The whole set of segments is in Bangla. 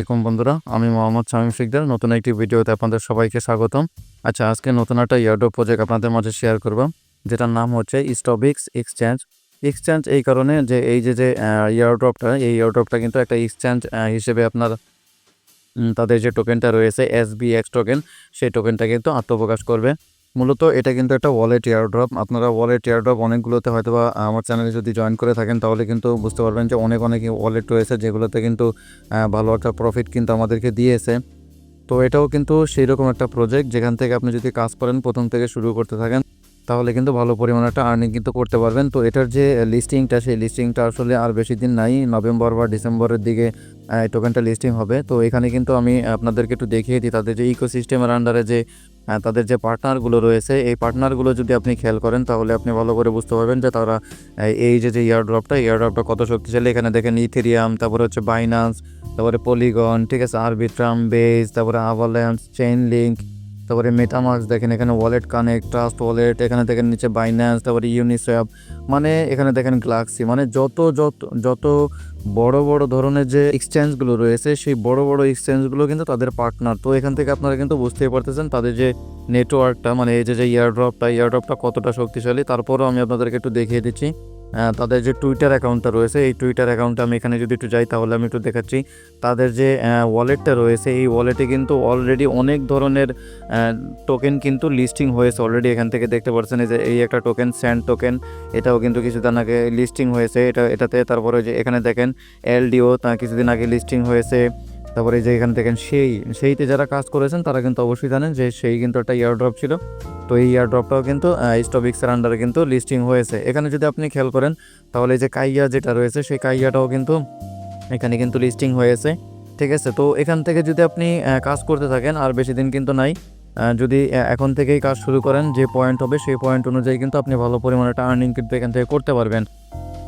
আসসালামু বন্ধুরা, আমি মোহাম্মদ শামীম শিকদার নতুন একটি ভিডিওতে আপনাদের সবাইকে স্বাগতম। আচ্ছা, আজকে নতুন একটা ইয়ারড্রপ প্রজেক্ট আপনাদের মাঝে শেয়ার করব, যেটার নাম হচ্ছে স্টবিক্স এক্সচেঞ্জ। এক্সচেঞ্জ এই কারণে যে এই যে এই ইয়ারড্রপটা কিন্তু একটা এক্সচেঞ্জ হিসেবে আপনার তাদের যে টোকেনটা রয়েছে SBX টোকেন, সেই টোকেনটা কিন্তু আত্মপ্রকাশ করবে। মূলত এটা কিন্তু একটা ওয়ালেট এয়ারড্রপ। আপনারা ওয়ালেট এয়ারড্রপ অনেকগুলোতে হয়তোবা আমার চ্যানেলে যদি জয়েন করে থাকেন তাহলে কিন্তু বুঝতে পারবেন যে অনেক ওয়ালেট রয়েছে যেগুলোতে কিন্তু ভালো একটা প্রফিট কিন্তু আমাদেরকে দিয়েছে। তো এটাও কিন্তু সেই রকম একটা প্রজেক্ট, যেখান থেকে আপনি যদি কাজ করেন প্রথম থেকে শুরু করতে থাকেন তাহলে কিন্তু ভালো পরিমাণে একটা আর্নিং কিন্তু করতে পারবেন। তো এটার যে লিস্টিংটা, সেই লিস্টিংটা আসলে আর বেশি দিন নাই, নভেম্বর বা ডিসেম্বরের দিকে টোকেনটা লিস্টিং হবে। তো এখানে কিন্তু আমি আপনাদেরকে একটু দেখিয়ে দিই তাদের যে ইকোসিস্টেমের আন্ডারে যে তাদের যে পার্টনারগুলো রয়েছে, এই পার্টনারগুলো যদি আপনি খেয়াল করেন তাহলে আপনি ভালো করে বুঝতে পারবেন যে তারা এই যে ইয়ারড্রপটা কত শক্তিশালী। এখানে দেখেন ইথেরিয়াম, তারপরে হচ্ছে বাইন্যান্স, তারপরে পলিগন, ঠিক আছে, আরবিট্রাম, বেজ, তারপরে আভালান্স, চেইনলিঙ্ক, তারপরে মেটামাস্ক, দেখেন এখানে ওয়ালেট কানেক্ট, ট্রাস্ট ওয়ালেট, এখানে দেখেন নিচে বাইন্যান্স, তারপরে ইউনিসোয়াপ, মানে এখানে দেখেন গ্লাক্সি, মানে যত যত যত বড় বড় ধরনের যে এক্সচেঞ্জগুলো রয়েছে সেই বড় বড় এক্সচেঞ্জগুলো কিন্তু তাদের পার্টনার। তো এখান থেকে আপনারা কিন্তু বুঝতেই পারতেছেন তাদের যে নেটওয়ার্কটা, মানে এই যে ইয়ারড্রপটা কতটা শক্তিশালী। তারপরও আমি আপনাদেরকে একটু দেখিয়ে দিচ্ছি তাদের যে টুইটার অ্যাকাউন্টটা রয়েছে, এই টুইটার অ্যাকাউন্টে আমি এখানে যদি একটু যাই তাহলে আমি একটু দেখাচ্ছি তাদের যে ওয়ালেটটা রয়েছে। এই ওয়ালেটে কিন্তু অলরেডি অনেক ধরনের টোকেন কিন্তু লিস্টিং হয়েছে অলরেডি। এখান থেকে দেখতে পাচ্ছেন যে এই একটা টোকেন স্যান্ড টোকেন, এটাও কিন্তু কিছুদিন আগে লিস্টিং হয়েছে এটাতে। তারপরে যে এখানে দেখেন LDO, তা কিছুদিন আগে লিস্টিং হয়েছে। তারপরে যে এখানে দেখেন সেইতে যারা কাজ করেছেন তারা কিন্তু অবশ্যই জানেন যে সেই কিন্তু একটা ইয়ারড্রপ ছিল। তো এই ইয়ারড্রপটাও কিন্তু স্টবিক্সের আন্ডারে কিন্তু লিস্টিং হয়েছে। এখানে যদি আপনি খেয়াল করেন তাহলে যে কাইয়া যেটা রয়েছে সেই কাইয়াটাও কিন্তু এখানে কিন্তু লিস্টিং হয়েছে, ঠিক আছে। তো এখান থেকে যদি আপনি কাজ করতে থাকেন, আর বেশি দিন কিন্তু নাই, যদি এখন থেকেই কাজ শুরু করেন, যে পয়েন্ট হবে সেই পয়েন্ট অনুযায়ী কিন্তু আপনি ভালো পরিমাণে একটা আর্নিং কিন্তু এখান থেকে করতে পারবেন।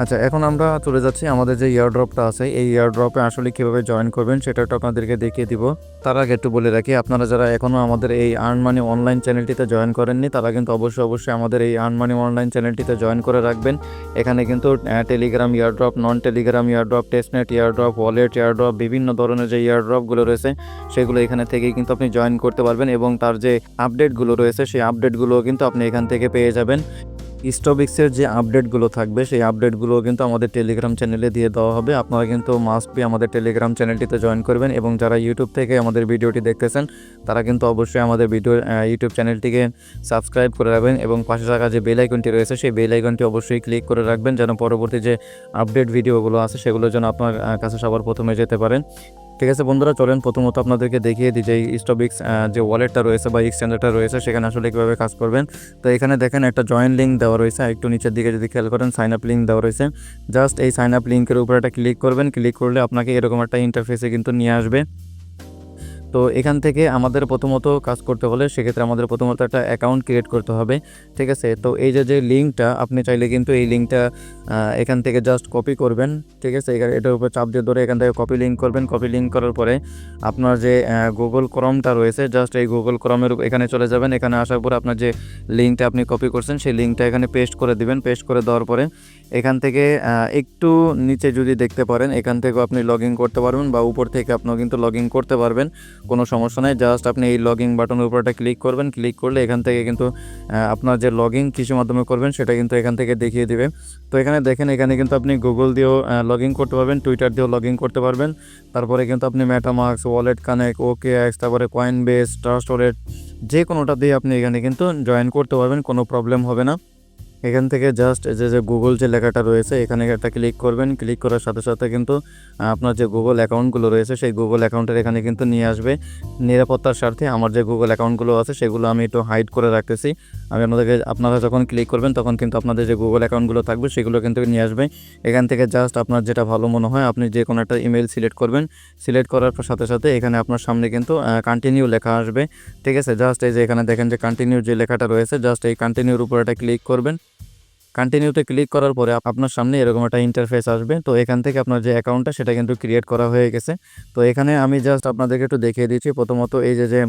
আচ্ছা, এখন আমরা চলে যাচ্ছি আমাদের যে ইয়ারড্রপটা আছে, এই ইয়ারড্রপে আসলে কীভাবে জয়েন করবেন সেটা একটু আপনাদেরকে দেখিয়ে দিব। তার আগে একটু বলে রাখি, আপনারা যারা এখনও আমাদের এই আর্ন মানি অনলাইন চ্যানেলটিতে জয়েন করেননি তারা কিন্তু অবশ্যই আমাদের এই আর্ন মানি অনলাইন চ্যানেলটিতে জয়েন করে রাখবেন। এখানে কিন্তু Telegram airdrop, non Telegram airdrop, testnet airdrop, wallet airdrop, বিভিন্ন ধরনের যে ইয়ারড্রপগুলো রয়েছে সেগুলো এখানে থেকেই কিন্তু আপনি জয়েন করতে পারবেন, এবং তার যে আপডেটগুলো রয়েছে সেই আপডেটগুলোও কিন্তু আপনি এখান থেকে পেয়ে যাবেন। স্টবিক্সের যে আপডেটগুলো থাকবে সেই আপডেটগুলো কিন্তু আমাদের টেলিগ্রাম চ্যানেলে দিয়ে দেওয়া হবে। আপনারা কিন্তু মাস্ট বি আমাদের টেলিগ্রাম চ্যানেলটিতে জয়েন করবেন, এবং যারা ইউটিউব থেকে আমাদের ভিডিওটি দেখতেছেন তারা কিন্তু অবশ্যই আমাদের ইউটিউব চ্যানেলটিকে সাবস্ক্রাইব করে রাখবেন, এবং পাশে থাকা যে বেল আইকনটি রয়েছে সেই বেল আইকনটি অবশ্যই ক্লিক করে রাখবেন, যেন পরবর্তী যে আপডেট ভিডিওগুলো আছে সেগুলো যেন আপনার কাছে সবার প্রথমে যেতে পারেন। ঠিক আছে বন্ধুরা, চলেন প্রথমত আপনাদেরকে দেখিয়ে দিই যে স্টবিক্স যে ওয়ালেটটা রয়েছে বা এক্সচেঞ্জারটা রয়েছে সেখানে আসলে কীভাবে কাজ করবেন। তো এখানে দেখেন একটা জয়েন লিঙ্ক দেওয়া রয়েছে, একটু নিচের দিকে যদি খেয়াল করেন সাইন আপ লিঙ্ক দেওয়া রয়েছে। জাস্ট এই সাইন আপ লিঙ্কের উপরে একটা ক্লিক করবেন, ক্লিক করলে আপনাকে এরকম একটা ইন্টারফেসে কিন্তু নিয়ে আসবে। তো এখান থেকে আমাদের প্রথমত কাজ করতে হলে সেক্ষেত্রে আমাদের প্রথমত একটা অ্যাকাউন্ট ক্রিয়েট করতে হবে, ঠিক আছে। তো এই যে লিঙ্কটা আপনি চাইলে কিন্তু এই লিঙ্কটা এখান থেকে জাস্ট কপি করবেন, ঠিক আছে। এটার উপর চাপ দিয়ে ধরে এখান থেকে কপি লিঙ্ক করবেন। কপি লিঙ্ক করার পরে আপনার যে গুগল ক্রমটা রয়েছে, জাস্ট এই গুগল ক্রমের এখানে চলে যাবেন। এখানে আসার পরে আপনার যে লিঙ্কটা আপনি কপি করছেন সেই লিঙ্কটা এখানে পেস্ট করে দিবেন। পেস্ট করে দেওয়ার পরে এখান থেকে একটু নিচে যদি দেখতে পারেন এখান থেকেও আপনি লগ ইন করতে পারবেন, বা উপর থেকে আপনিও কিন্তু লগ ইন করতে পারবেন, কোনো সমস্যা নেই। জাস্ট আপনি এই লগ ইন বাটনের উপরটা ক্লিক করবেন, ক্লিক করলে এখান থেকে কিন্তু আপনার যে লগ ইন কিসের মাধ্যমে করবেন সেটা কিন্তু এখান থেকে দেখিয়ে দিবে। তো এখানে দেখেন এখানে কিন্তু আপনি গুগল দিয়েও লগ ইন করতে পারবেন, টুইটার দিয়েও লগ ইন করতে পারবেন। তারপরে কিন্তু আপনি মেটামাস্ক, ওয়ালেট কানেক্ট, OKX, তারপরে কয়েনবেস, ট্রাস্ট ওয়ালেট, যে কোনোটা দিয়ে আপনি এখানে কিন্তু জয়েন করতে পারবেন, কোনো প্রবলেম হবে না। এখান থেকে জাস্ট যে গুগল যে লেখাটা রয়েছে এখানে একটা ক্লিক করবেন, ক্লিক করার সাথে সাথে কিন্তু আপনার যে গুগল অ্যাকাউন্টগুলো রয়েছে সেই গুগল অ্যাকাউন্টের এখানে কিন্তু নিয়ে আসবে। নিরাপত্তার স্বার্থে আমার যে গুগল অ্যাকাউন্টগুলো আছে সেগুলো আমি একটু হাইড করে রাখতেছি। আমি আপনারা যখন ক্লিক করবেন তখন কিন্তু আপনাদের যে গুগল অ্যাকাউন্টগুলো থাকবে সেগুলো কিন্তু নিয়ে আসবে। এখান থেকে জাস্ট আপনার যেটা ভালো মনে হয় আপনি যে কোনো একটা ইমেল সিলেক্ট করবেন। সিলেক্ট করার সাথে সাথে এখানে আপনার সামনে কিন্তু কন্টিনিউ লেখা আসবে, ঠিক আছে। জাস্ট এই যে এখানে দেখেন যে কন্টিনিউ যে লেখাটা রয়েছে, জাস্ট এই কন্টিনিউর উপর একটা ক্লিক করবেন। কন্টিনিউতে ক্লিক করার পরে আপনার সামনে এরকম একটা ইন্টারফেস আসবে। তো এখান থেকে আপনার যে অ্যাকাউন্টটা সেটা কিন্তু ক্রিয়েট করা হয়ে গেছে। তো এখানে আমি জাস্ট আপনাদেরকে একটু দেখিয়ে দিচ্ছি। প্রথমত এই যে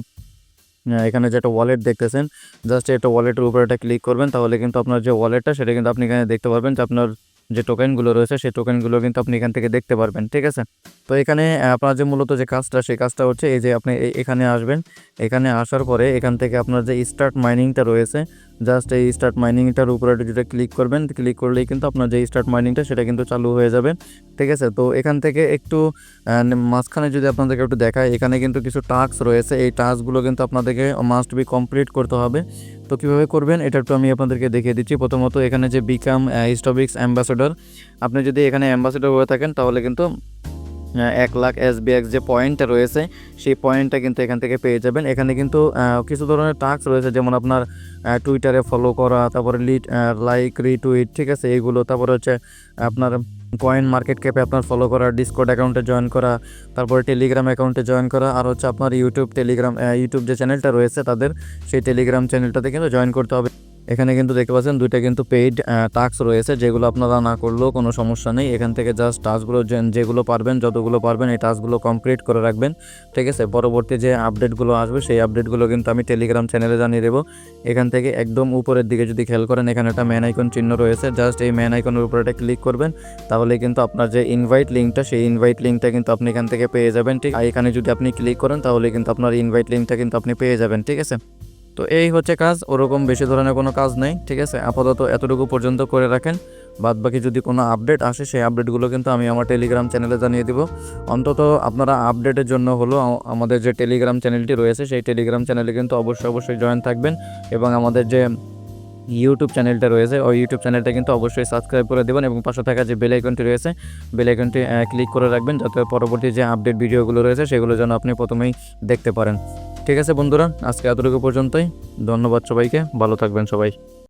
এখানে যে একটা ওয়ালেট দেখতেছেন, জাস্ট একটা ওয়ালেটের উপরে একটা ক্লিক করবেন, তাহলে কিন্তু আপনার যে ওয়ালেটটা সেটা কিন্তু আপনি এখানে দেখতে পারবেন যে আপনার যে টোকেনগুলো রয়েছে সেই টোকেনগুলো কিন্তু আপনি এখান থেকে দেখতে পারবেন। ঠিক আছে, তো এখানে আপনার যে মূলত যে কাজটা সেই কাজটা হচ্ছে এই যে আপনি এখানে আসবেন, এখানে আসার পরে এখান থেকে আপনার যে স্টার্ট মাইনিংটা রয়েছে জাস্ট এই স্টার্ট মাইনিংটার উপরে যেটা ক্লিক করবেন, ক্লিক করলেই কিন্তু আপনার যে স্টার্ট মাইনিংটা সেটা কিন্তু চালু হয়ে যাবে। ঠিক আছে, তো এখান থেকে একটু মাঝখানে যদি আপনাদেরকে একটু দেখায়, এখানে কিন্তু কিছু টাস্ক রয়েছে, এই টাস্কগুলো কিন্তু আপনাদেরকে মাস্ট বি কমপ্লিট করতে হবে। তো কীভাবে করবেন এটা একটু আমি আপনাদেরকে দেখিয়ে দিচ্ছি। প্রথমত এখানে যে বিকাম স্টবিক্স অ্যাম্বাসেডর, আপনি যদি এখানে অ্যাম্বাসেডর হয়ে থাকেন তাহলে কিন্তু 1 লাখ SBX যে পয়েন্টটা রয়েছে সেই পয়েন্টটা কিন্তু এখান থেকে পেয়ে যাবেন। এখানে কিন্তু কিছু ধরনের টাস্ক রয়েছে, যেমন আপনার টুইটারে ফলো করা, তারপরে লাইক রিটুইট, ঠিক আছে এইগুলো, তারপরে হচ্ছে আপনার কয়েন মার্কেট ক্যাপে আপনার ফলো করা, ডিসকর্ড অ্যাকাউন্টে জয়েন করা, তারপরে টেলিগ্রাম অ্যাকাউন্টে জয়েন করা, আর হচ্ছে আপনার ইউটিউব যে চ্যানেলটা রয়েছে তাদের সেই টেলিগ্রাম চ্যানেলটাতে কিন্তু জয়েন করতে হবে। এখানে কিন্তু দেখতে পাচ্ছেন দুইটা কিন্তু পেইড টাস্ক রয়েছে, যেগুলো আপনারা না করলেও কোনো সমস্যা নেই। এখান থেকে জাস্ট টাস্কগুলো যেগুলো পারবেন, যতগুলো পারবেন এই টাস্কগুলো কমপ্লিট করে রাখবেন। ঠিক আছে, পরবর্তী যে আপডেটগুলো আসবে সেই আপডেটগুলো কিন্তু আমি টেলিগ্রাম চ্যানেলে জানিয়ে দেবো। এখান থেকে একদম উপরের দিকে যদি খেয়াল করেন, এখানে একটা ম্যান আইকন চিহ্ন রয়েছে, জাস্ট এই ম্যান আইকনের উপরে একটা ক্লিক করবেন, তাহলে কিন্তু আপনার যে ইনভাইট লিঙ্কটা সেই ইনভাইট লিঙ্কটা কিন্তু আপনি এখান থেকে পেয়ে যাবেন। ঠিক, আর এখানে যদি আপনি ক্লিক করেন তাহলে কিন্তু আপনার ইনভাইট লিঙ্কটা কিন্তু আপনি পেয়ে যাবেন। ঠিক আছে, তো এই হচ্ছে কাজ, ওরকম বেশি ধরনের কোনো কাজ নেই। ঠিক আছে, আপাতত এতটুকু পর্যন্ত করে রাখেন, বাদ বাকি যদি কোনো আপডেট আসে সেই আপডেটগুলো কিন্তু আমি আমার টেলিগ্রাম চ্যানেলে জানিয়ে দিব। অন্তত আপনারা আপডেটের জন্য হলো আমাদের যে টেলিগ্রাম চ্যানেলটি রয়েছে সেই টেলিগ্রাম চ্যানেলে কিন্তু অবশ্যই জয়েন থাকবেন, এবং আমাদের যে ইউটিউব চ্যানেলটা রয়েছে ওই ইউটিউব চ্যানেলটা কিন্তু অবশ্যই সাবস্ক্রাইব করে দেবেন, এবং পাশে থাকা যে বেল আইকনটি রয়েছে বেল আইকনটি ক্লিক করে রাখবেন, যাতে পরবর্তী যে আপডেট ভিডিওগুলো রয়েছে সেগুলো যেন আপনি প্রথমেই দেখতে পারেন। ঠিক আছে বন্ধুরা, আজকে এতটুকু পর্যন্তই। ধন্যবাদ সবাইকে, ভালো থাকবেন সবাই।